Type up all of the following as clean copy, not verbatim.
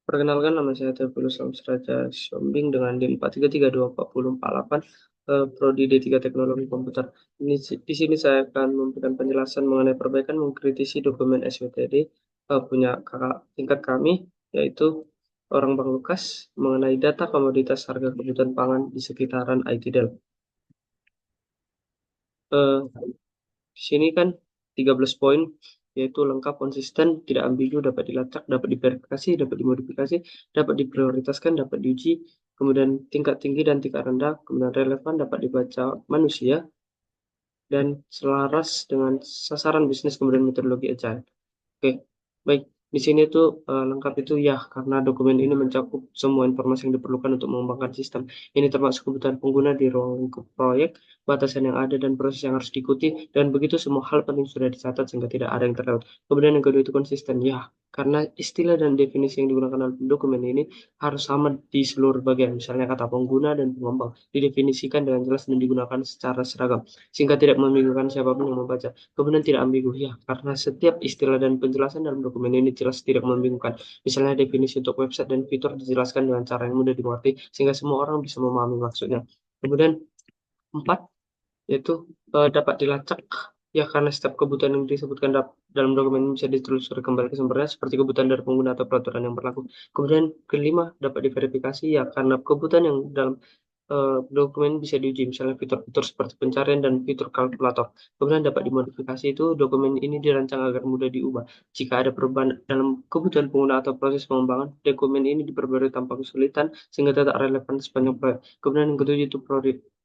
Perkenalkan, nama saya Teofilus Amsraja Siombing dengan NIM 4332448, Prodi D3 Teknologi Komputer. Di sini saya akan memberikan penjelasan mengenai perbaikan mengkritisi dokumen SWTD punya kakak tingkat kami, yaitu orang Bang Lukas, mengenai data komoditas harga kebutuhan pangan di sekitaran IT Del. Eh, Di sini kan 13 poin, yaitu lengkap, konsisten, tidak ambigu, dapat dilacak, dapat diverifikasi, dapat dimodifikasi, dapat diprioritaskan, dapat diuji, kemudian tingkat tinggi dan tingkat rendah, kemudian relevan, dapat dibaca manusia, dan selaras dengan sasaran bisnis, kemudian metodologi agile. Oke, baik. Di sini tuh lengkap itu ya, karena dokumen ini mencakup semua informasi yang diperlukan untuk mengembangkan sistem. Ini termasuk kebutuhan pengguna di ruang lingkup proyek, batasan yang ada, dan proses yang harus diikuti. Dan begitu semua hal penting sudah dicatat sehingga tidak ada yang terlewat. Kemudian yang kedua itu konsisten. Ya, karena istilah dan definisi yang digunakan dalam dokumen ini harus sama di seluruh bagian. Misalnya kata pengguna dan pengembang didefinisikan dengan jelas dan digunakan secara seragam, sehingga tidak membingungkan siapapun yang membaca. Kemudian tidak ambigu, ya, karena setiap istilah dan penjelasan dalam dokumen ini jelas, tidak membingungkan. Misalnya definisi untuk website dan fitur dijelaskan dengan cara yang mudah dimengerti, sehingga semua orang bisa memahami maksudnya. Kemudian empat, yaitu dapat dilacak, ya, karena setiap kebutuhan yang disebutkan dalam dokumen ini bisa ditelusuri kembali ke sumbernya seperti kebutuhan dari pengguna atau peraturan yang berlaku. Kemudian kelima, dapat diverifikasi, ya, karena kebutuhan yang dalam dokumen bisa diuji, misalnya fitur-fitur seperti pencarian dan fitur kalkulator. Kemudian dapat dimodifikasi, itu dokumen ini dirancang agar mudah diubah. Jika ada perubahan dalam kebutuhan pengguna atau proses pengembangan, dokumen ini diperbarui tanpa kesulitan sehingga tetap relevan sepanjang proyek. Kemudian yang ketujuh itu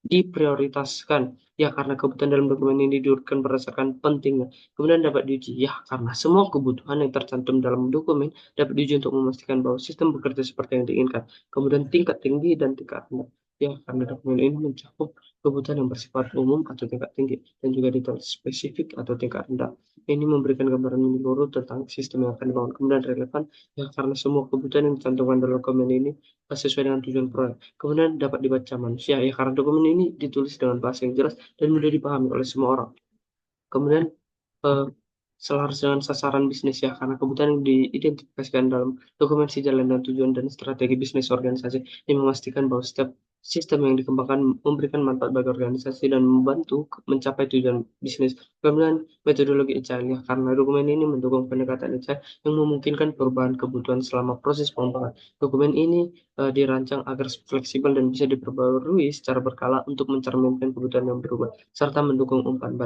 diprioritaskan, ya, karena kebutuhan dalam dokumen ini diurutkan berdasarkan pentingnya. Kemudian dapat diuji, ya, karena semua kebutuhan yang tercantum dalam dokumen dapat diuji untuk memastikan bahwa sistem bekerja seperti yang diinginkan. Kemudian tingkat tinggi dan tingkat rendah. Ya, karena dokumen ini mencakup kebutuhan yang bersifat umum atau tingkat tinggi, dan juga detail spesifik atau tingkat rendah. Ini memberikan gambaran menyeluruh tentang sistem yang akan dibangun. Kemudian relevan, ya, karena semua kebutuhan yang dicantumkan dalam dokumen ini sesuai dengan tujuan proyek. Kemudian dapat dibaca manusia, ya, karena dokumen ini ditulis dengan bahasa yang jelas dan mudah dipahami oleh semua orang. Kemudian eh, selaras dengan sasaran bisnis, ya, karena kebutuhan yang diidentifikasikan dalam dokumen sejalan dan tujuan dan strategi bisnis organisasi yang memastikan bahwa setiap sistem yang dikembangkan memberikan manfaat bagi organisasi dan membantu mencapai tujuan bisnis. Kemudian metodologi agile, ya, karena dokumen ini mendukung pendekatan agile yang memungkinkan perubahan kebutuhan selama proses pengembangan. Dokumen ini dirancang agar fleksibel dan bisa diperbarui secara berkala untuk mencerminkan kebutuhan yang berubah serta mendukung umpan balik.